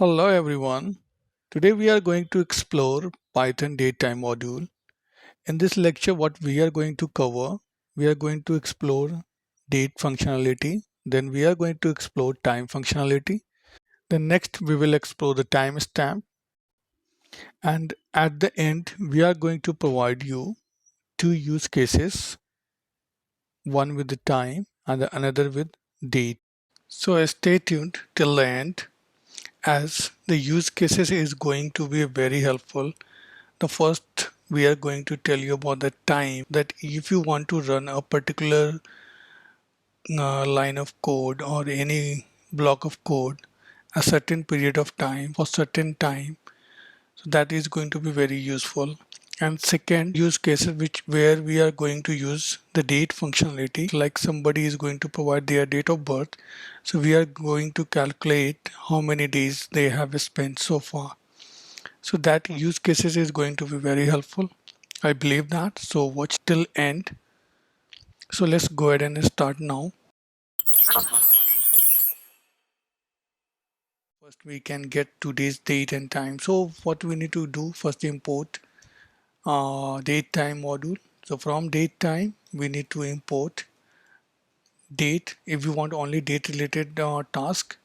Hello everyone. Today we are going to explore Python datetime module. In this lecture what we are going to cover, we are going to explore date functionality, then we are going to explore time functionality, then next we will explore the timestamp, and at the end we are going to provide you two use cases, one with the time and another with date. So stay tuned till the end as the use cases is going to be very helpful. The first, we are going to tell you about the time that if you want to run a particular line of code or any block of code a certain period of time for certain time, so that is going to be very useful. And second use cases which where we are going to use the date functionality, like somebody is going to provide their date of birth, so we are going to calculate how many days they have spent so far. So that use cases is going to be very helpful. I believe that. So watch till end. So let's go ahead and start now. First we can get today's date and time. So what we need to do, first import date time module. So from date time we need to import date if you want only date related task,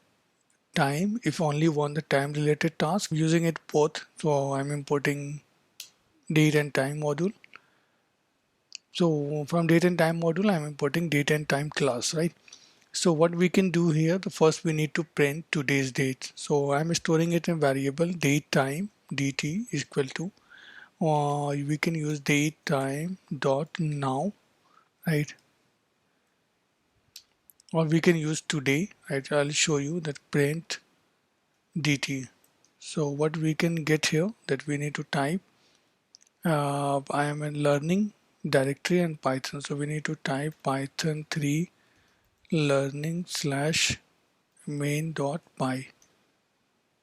time if only want the time related task, using it both. So I'm importing date and time module. So from date and time module, I'm importing date and time class, right? So what we can do here, the first we need to print today's date. So I'm storing it in variable date time dt is equal to, we can use date time dot now, right? Or we can use today, right? I'll show you that print dt. So what we can get here that we need to type, I am in learning directory and Python. So we need to type Python 3 learning slash main.py.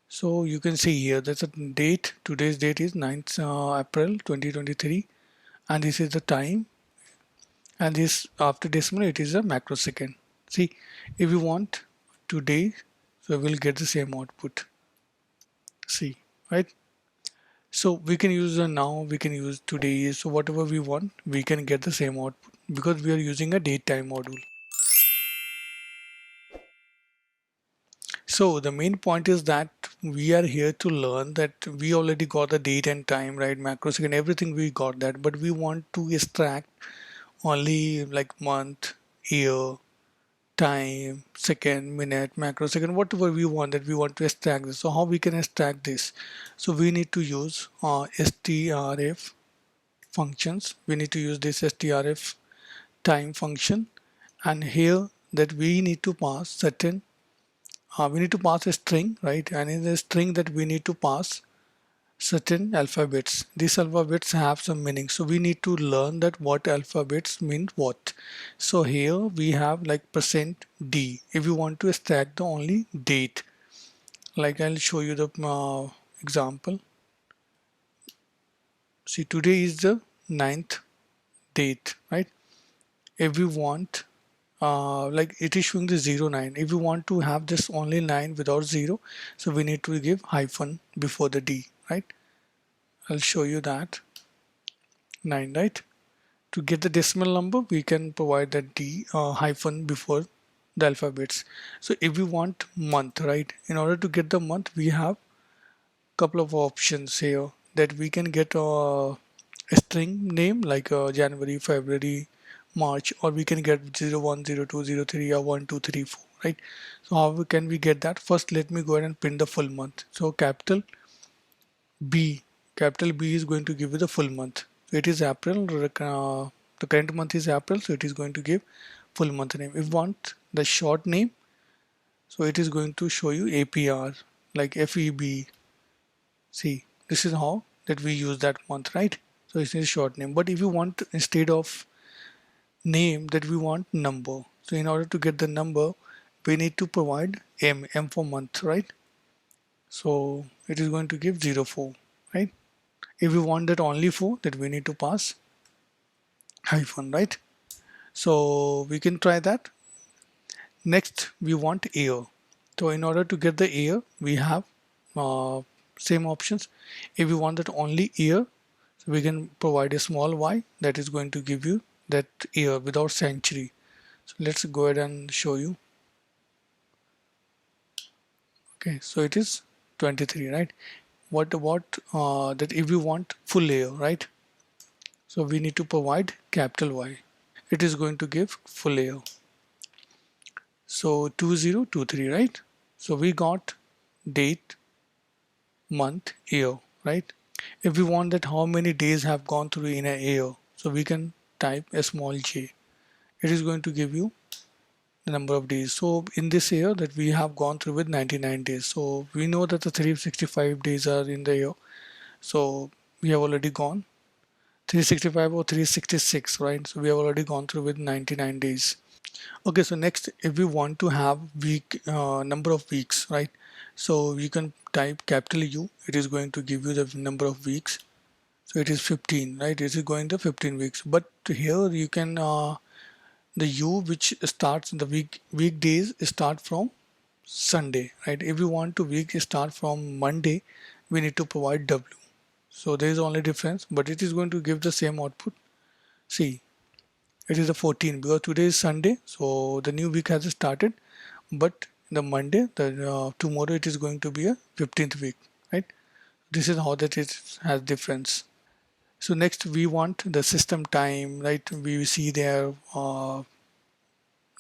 So you can see here that's a date. Today's date is 9th April 2023, and this is the time, and this after decimal it is a macrosecond. See, if you want today, so we'll get the same output. See, right? So we can use a now, we can use today, so whatever we want we can get the same output because we are using a date time module. So the main point is that we are here to learn that we already got the date and time, right? Macrosecond, everything we got that, but we want to extract only like month, year, time, second, minute, macrosecond, whatever we want that we want to extract this. So how we can extract this? So we need to use strf functions. We need to use this strf time function, and here that we need to pass certain we need to pass a string, right? And in the string that we need to pass certain alphabets. These alphabets have some meaning. So we need to learn that what alphabets mean what. So here we have like %d. If you want to extract the only date, like I'll show you the example. See, today is the 9th date, right? If we want like it is showing the 09. If you want to have this only 9 without 0, so we need to give hyphen before the d, right? I'll show you that 9, right? To get the decimal number we can provide that d hyphen before the alphabets. So if we want month, right, in order to get the month we have couple of options here that we can get a string name like January, February, March, or we can get 01, 02, 03 or 1, 2, 3, 4, right? So how can we get that? First let me go ahead and print the full month. So B, capital B is going to give you the full month. So it is April, the current month is April, so it is going to give full month name. If you want the short name, so it is going to show you APR like FEB. See, this is how that we use that month, right? So it's a short name. But if you want instead of name that we want number. So in order to get the number, we need to provide M for month, right? So it is going to give 04, right? If we want that only for that we need to pass hyphen, right? So we can try that. Next we want year. So in order to get the year we have uh, same options. If you want that only year, so we can provide a small y that is going to give you that year without century. So let's go ahead and show you. Okay, so it is 23, right? What about that if you want full year, right? So we need to provide capital Y. It is going to give full year. So 2023, right? So we got date, month, year, right? If we want that how many days have gone through in a year, so we can type a small j. It is going to give you the number of days. So in this year that we have gone through with 99 days. So we know that the 365 days are in the year. So we have already gone 365 or 366, right? So we have already gone through with 99 days. Okay, so next, if we want to have week number of weeks, right? So you can type capital U. It is going to give you the number of weeks. So it is 15, right? It is going to 15 weeks. But here you can the U which starts the weekdays start from Sunday, right? If you want to week start from Monday, we need to provide W. So there is only difference, but it is going to give the same output. See, it is the 14 because today is Sunday, so the new week has started. But the Monday, the tomorrow it is going to be a 15th week, right? This is how that it has difference. So next we want the system time, right? We see there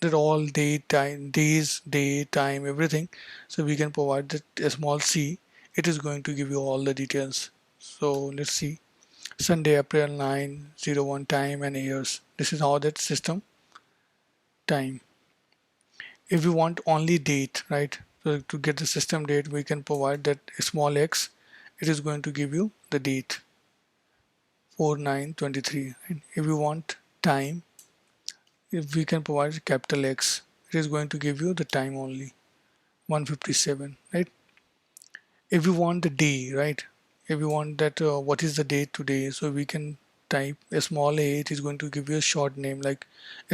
that all day time, days, day, time, everything. So we can provide that a small c. It is going to give you all the details. So let's see. Sunday, April 9, 01 time and years. This is how that system time. If we want only date, right? So to get the system date, we can provide that small x. It is going to give you the date 4/9/23. Right? If you want time, if we can provide capital X, it is going to give you the time only 157, right? If you want the day, right? If you want that what is the date today, so we can type a small a. It is going to give you a short name like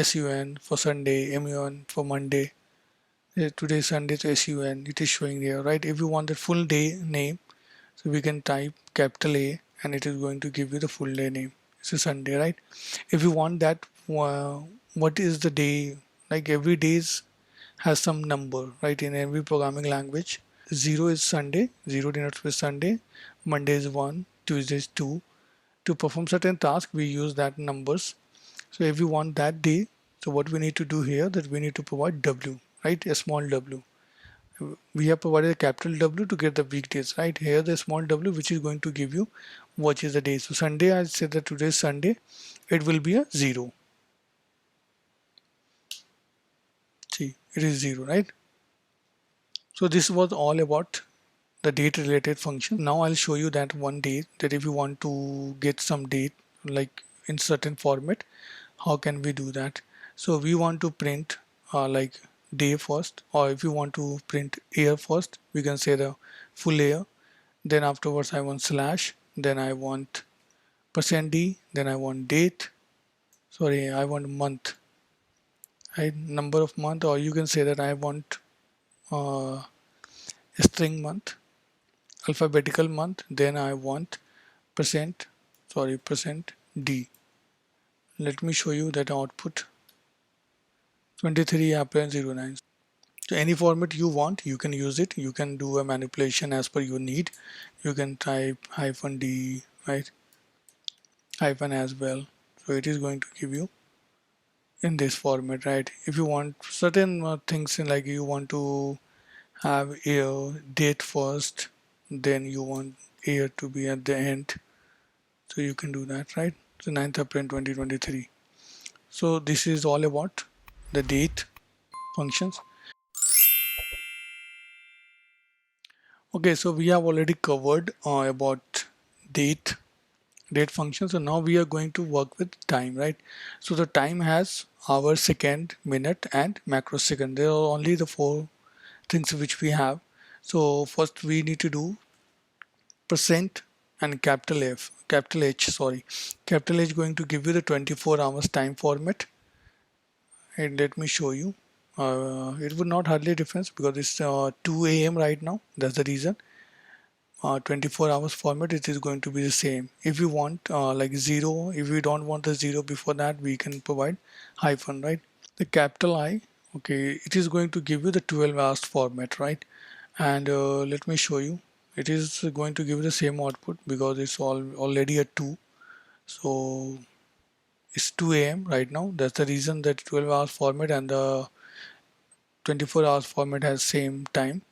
SUN for Sunday, MUN for Monday. Today is Sunday, so SUN it is showing here, right? If you want the full day name, so we can type capital A and it is going to give you the full day name. It's a Sunday, right? If you want that, what is the day? Like every days has some number, right? In every programming language, zero is Sunday, zero denotes with Sunday, Monday is one, Tuesday is two. To perform certain tasks, we use that numbers. So if you want that day, so what we need to do here that we need to provide W, right? A small W. We have provided a capital W to get the weekdays, right? Here the small w which is going to give you what is the day. So Sunday, I said that today is Sunday, it will be a 0. See, it is 0, right? So this was all about the date related function. Now I'll show you that one date that if you want to get some date like in certain format, how can we do that? So we want to print like day first, or if you want to print year first, we can say the full year. Then afterwards I want slash, then I want %d, then I want date, sorry, I want month, right? Number of month, or you can say that I want uh, string month, alphabetical month, then I want percent, sorry, percent d. Let me show you that output 23 April 09. So any format you want, you can use it. You can do a manipulation as per your need. You can type -d, right? Hyphen as well. So it is going to give you in this format, right? If you want certain things like you want to have a date first, then you want year to be at the end, so you can do that, right? So 9th April 2023. So this is all about the date functions. Okay, so we have already covered about date date function. So now we are going to work with time, right? So the time has hour, second, minute, and microsecond. There are only the four things which we have. So first we need to do percent and capital F, capital H, sorry. Capital H going to give you the 24 hours time format. And let me show you. It would not hardly difference because it's 2 a.m. right now. That's the reason. 24 hours format, it is going to be the same. If you want like zero, if we don't want the zero before that, we can provide hyphen, right? The capital I, okay, it is going to give you the 12 hours format, right? And let me show you. It is going to give you the same output because it's already a 2. So it's 2 a.m. right now. That's the reason that 12 hours format and the 24 hours format has same time.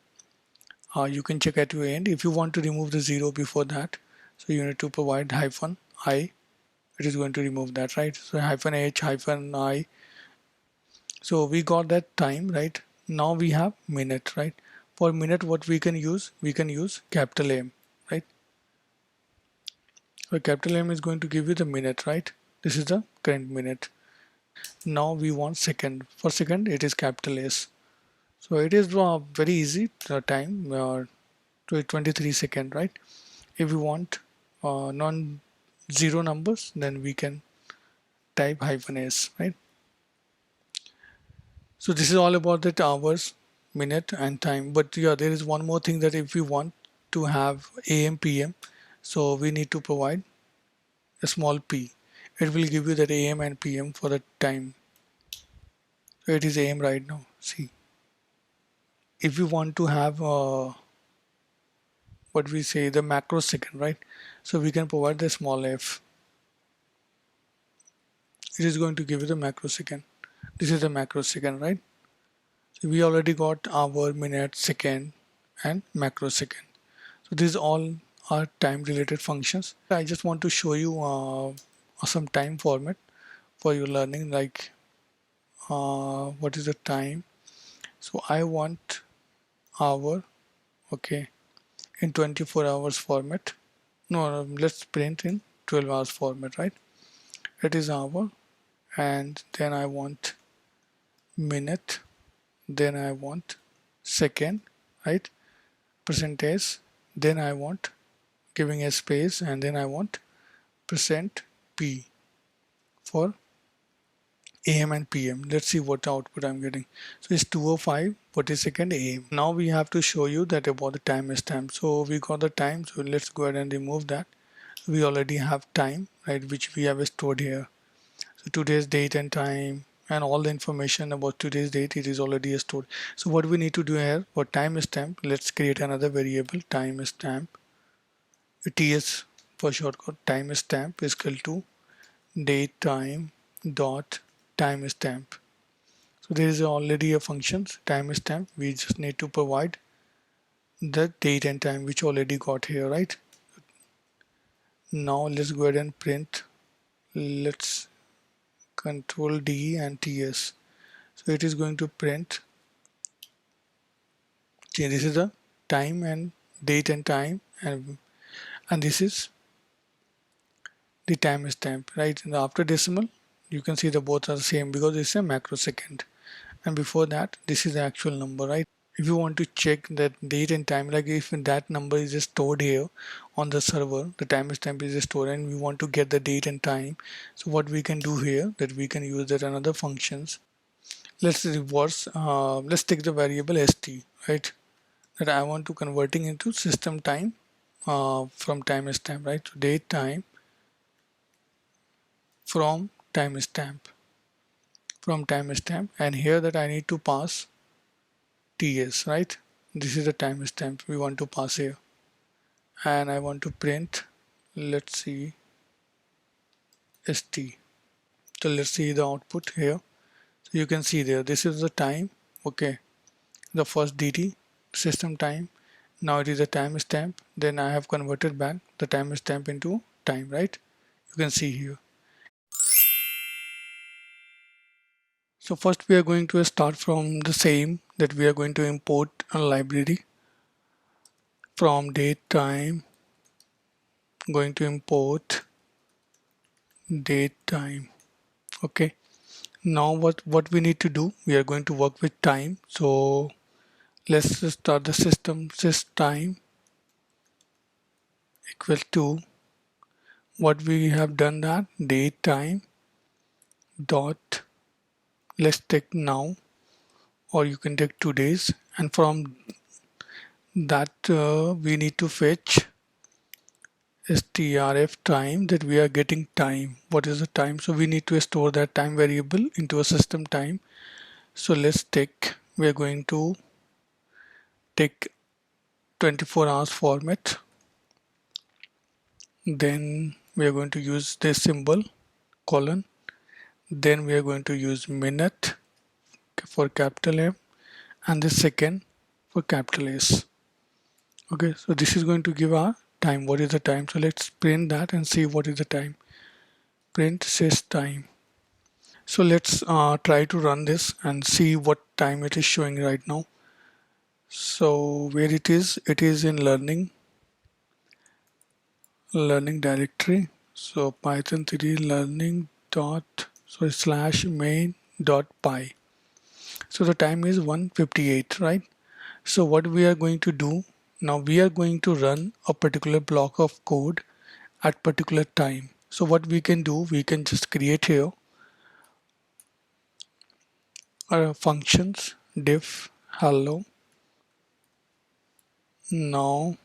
You can check at your end. If you want to remove the zero before that, so you need to provide hyphen I. It is going to remove that, right? So hyphen H hyphen I. So we got that time, right? Now we have minute, right? For minute, what we can use? We can use capital M, right? So capital M is going to give you the minute, right? This is the current minute. Now we want second. For second, it is capital S. So it is very easy time to 23 second, right? If we want non-zero numbers, then we can type hyphen S, right? So this is all about the hours, minute and time. But yeah, there is one more thing that if we want to have AM, PM, so we need to provide a small p. It will give you that AM and PM for the time. So it is AM right now. See, if you want to have what we say the macro second, right? So we can provide the small f. It is going to give you the macro second. This is the macro second, right? So we already got hour, minute, second, and macro second. So these all are time related functions. I just want to show you some time format for your learning, like what is the time. So I want hour, okay, in 24 hours format. No, let's print in 12 hours format, right? It is hour, and then I want minute, then I want second, right? Percentage, then I want giving a space, and then I want percent p for AM and PM. Let's see what output I'm getting. So it's 205 42nd AM. Now we have to show you that about the time stamp. So we got the time, so let's go ahead and remove that. We already have time, right, which we have stored here. So today's date and time and all the information about today's date, it is already stored. So what we need to do here for time stamp, let's create another variable time stamp. TS for shortcut. Time stamp is equal to date time dot timestamp. So there is already a function timestamp. We just need to provide the date and time which already got here, right? Now let's go ahead and print. Let's control D and TS. So it is going to print. Okay, this is the time and date and time, and this is the timestamp, right? And after decimal, you can see the both are the same because it's a macrosecond. And before that, this is the actual number, right? If you want to check that date and time, like if that number is just stored here on the server, the timestamp is just stored, and we want to get the date and time. So what we can do here, that we can use that another functions. Let's reverse. Let's take the variable st, right? That I want to converting into system time from timestamp, right? So date time from timestamp, and here that I need to pass ts, right? This is the timestamp we want to pass here, and I want to print, let's see, st. So let's see the output here. So you can see there, this is the time, okay, the first dt system time. Now it is a timestamp, then I have converted back the timestamp into time, right? You can see here. So first we are going to start from the same, that we are going to import a library from date time, going to import date time. Okay, now what we need to do, we are going to work with time. So let's start the system sys equal to what we have done, that date time dot, let's take now, or you can take today's, and from that we need to fetch strf time, that we are getting time. What is the time? So we need to store that time variable into a system time. So let's take, we are going to take 24 hours format. Then we are going to use this symbol colon. Then we are going to use minute for capital M and the second for capital S. Okay, so this is going to give our time. What is the time? So let's print that and see what is the time. Print says time. So let's try to run this and see what time it is showing right now. So where it is in learning directory. So python 3 learning dot slash main dot py. So the time is 1:58, right? So what we are going to do now, we are going to run a particular block of code at particular time. So what we can do, we can just create here functions diff hello. Now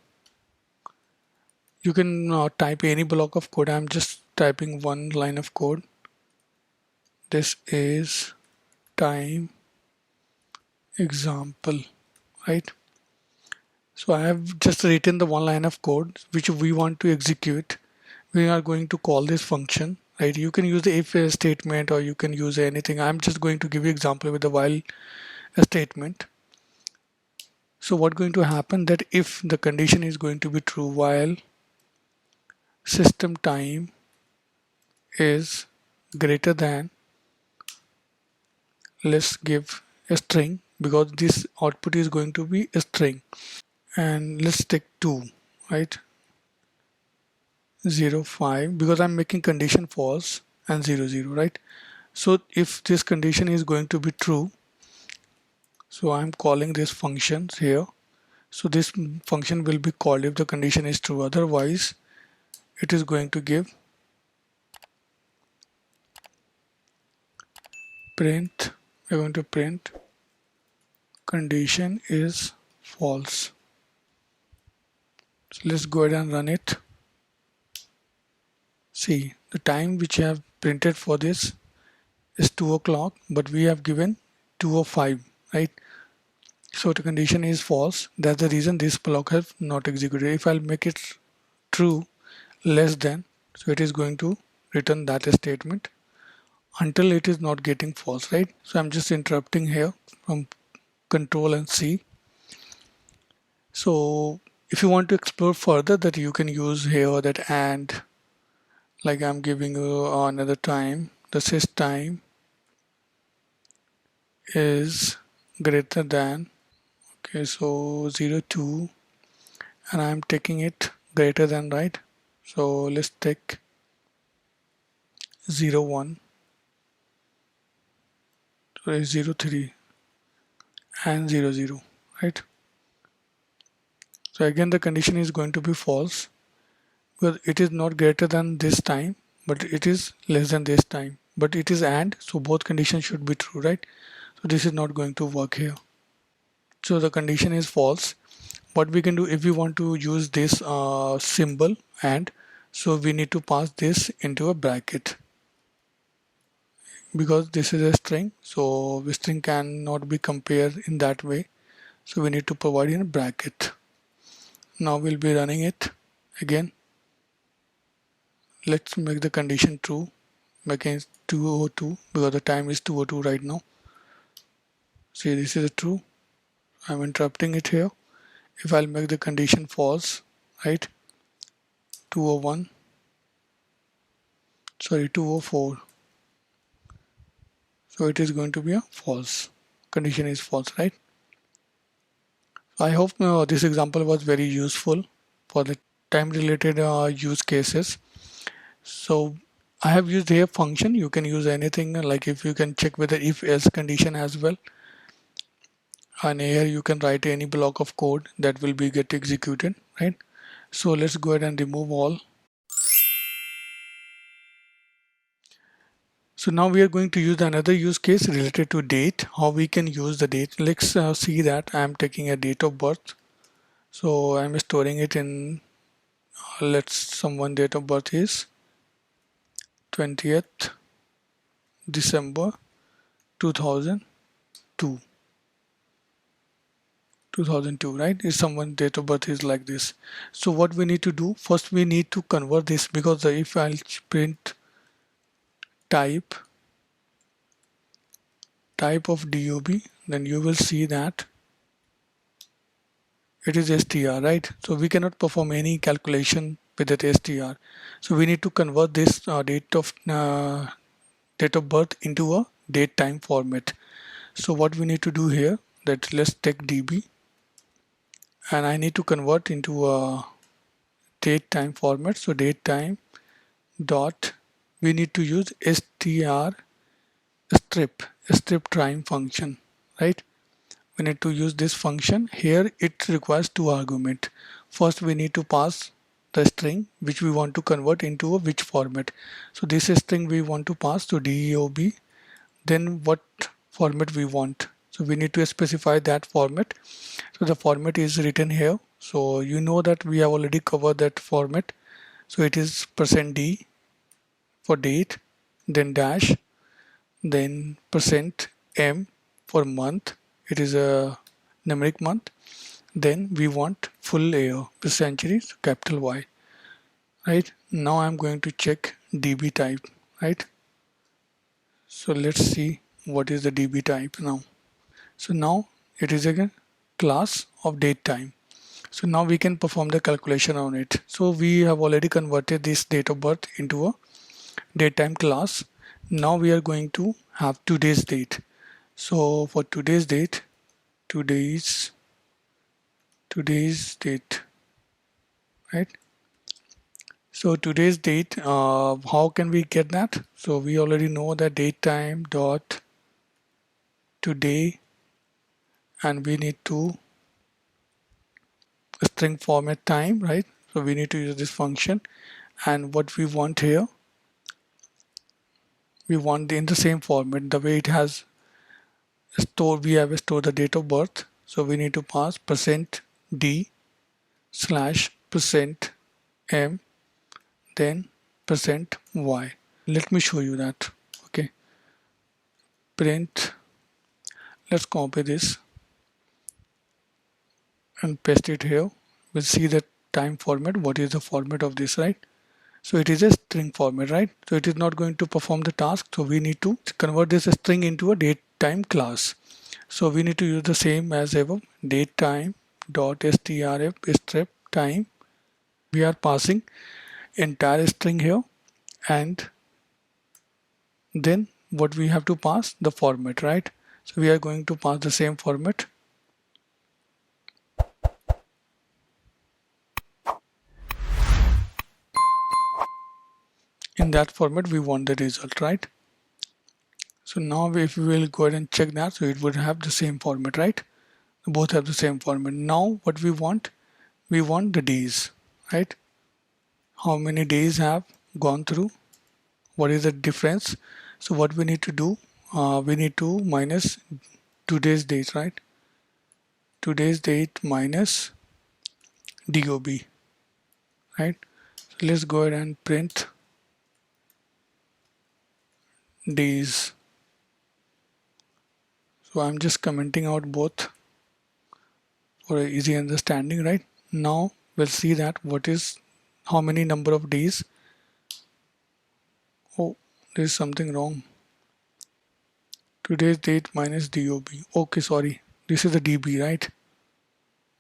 you can type any block of code. I'm just typing one line of code. This is time example, right? So I have just written the one line of code which we want to execute. We are going to call this function, right? You can use the if statement or you can use anything. I'm just going to give you example with the while statement. So what's going to happen, that if the condition is going to be true while system time is greater than, let's give a string because this output is going to be a string, and let's take 2, right? 0 5 because I'm making condition false, and 0 0, right? So if this condition is going to be true, so I'm calling this functions here. So this function will be called if the condition is true. Otherwise it is going to give print, we're going to print condition is false. So let's go ahead and run it. See, the time which I have printed for this is 2 o'clock, but we have given 2:05, right? So the condition is false. That's the reason this block has not executed. If I'll make it true, less than, so it is going to return that statement until it is not getting false, right? So I'm just interrupting here from control and C. So if you want to explore further, that you can use here that and, like I'm giving you another time, the sys time is greater than, okay, so 0 2, and I'm taking it greater than, right? So let's take 0 1, so it's 0 3 and 0 0, right? So again the condition is going to be false because it is not greater than this time, but it is less than this time, but it is and, so both conditions should be true, right? So this is not going to work here. So the condition is false. What we can do, if we want to use this symbol and, so we need to pass this into a bracket because this is a string, so the string cannot be compared in that way, so we need to provide in a bracket. Now we'll be running it again. Let's make the condition true, making it 2:02 because the time is 2:02 right now. See, this is a true. I'm interrupting it here. If I'll make the condition false, right? 2:01, sorry, 2:04. So it is going to be a false. Condition is false, right? I hope this example was very useful for the time related use cases. So I have used here function. You can use anything, like if you can check with the if else condition as well. And here you can write any block of code that will be get executed, right? So let's go ahead and remove all. So now we are going to use another use case related to date, how we can use the date. Let's see that I am taking a date of birth. So I'm storing it in, let's someone date of birth is 20th December 2002. 2002, right? Is someone date of birth is like this. So what we need to do first, we need to convert this, because if I'll print type of dub, then you will see that it is str, right? So we cannot perform any calculation with that str. So we need to convert this date of birth into a date time format. So what we need to do here, that let's take db, and I need to convert into a date time format. So date time dot, we need to use str strip time function, right? We need to use this function. Here it requires two arguments. First we need to pass the string which we want to convert into a which format. So this string we want to pass to deob, then what format we want. So we need to specify that format. So the format is written here. So you know that we have already covered that format. So it is %d for date, then dash, then %m for month. It is a numeric month. Then we want full year per century, so capital Y, right? Now I'm going to check db type, right? So let's see what is the db type now. So now it is again class of date time. So now we can perform the calculation on it. So we have already converted this date of birth into a date time class. Now we are going to have today's date. So for today's date, today's date, right? So today's date, how can we get that? So we already know that date time dot today, and we need to string format time, right? So we need to use this function, and what we want here, we want in the same format, the way it has stored, we have stored the date of birth. So we need to pass %d slash %m, then %y. Let me show you that. Okay, print, let's copy this and paste it here. We'll see the time format. What is the format of this, right? So it is a string format, right? So it is not going to perform the task. So we need to convert this string into a date time class. So we need to use the same as ever, date time dot strf strip time. We are passing entire string here, and then what we have to pass, the format, right? So we are going to pass the same format. In that format we want the result, right? So now if we will go ahead and check that, so it would have the same format, right? Both have the same format. Now what we want the days, right? How many days have gone through, what is the difference? So what we need to do, we need to minus today's date, right? Today's date minus dob, right? So let's go ahead and print days. So I'm just commenting out both for easy understanding, right? Now we'll see that what is, how many number of days. Oh, there is something wrong. Today's date minus dob. Okay, sorry. This is the db, right?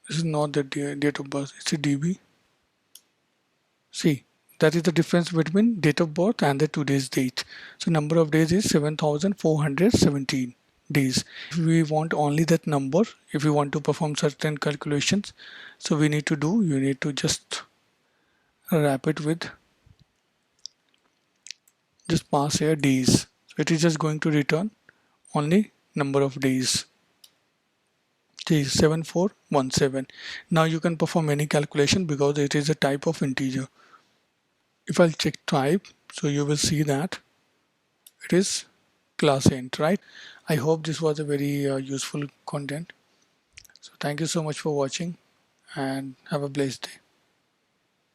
This is not the date of birth. It's a db. See, that is the difference between date of birth and the today's date. So number of days is 7,417 days. If we want only that number, if we want to perform certain calculations, so we need to do, you need to just wrap it with, just pass here days. So it is just going to return only number of days. 7417. Now you can perform any calculation because it is a type of integer. If I'll check type, so you will see that it is class int, right? I hope this was a very useful content. So thank you so much for watching, and have a blessed day.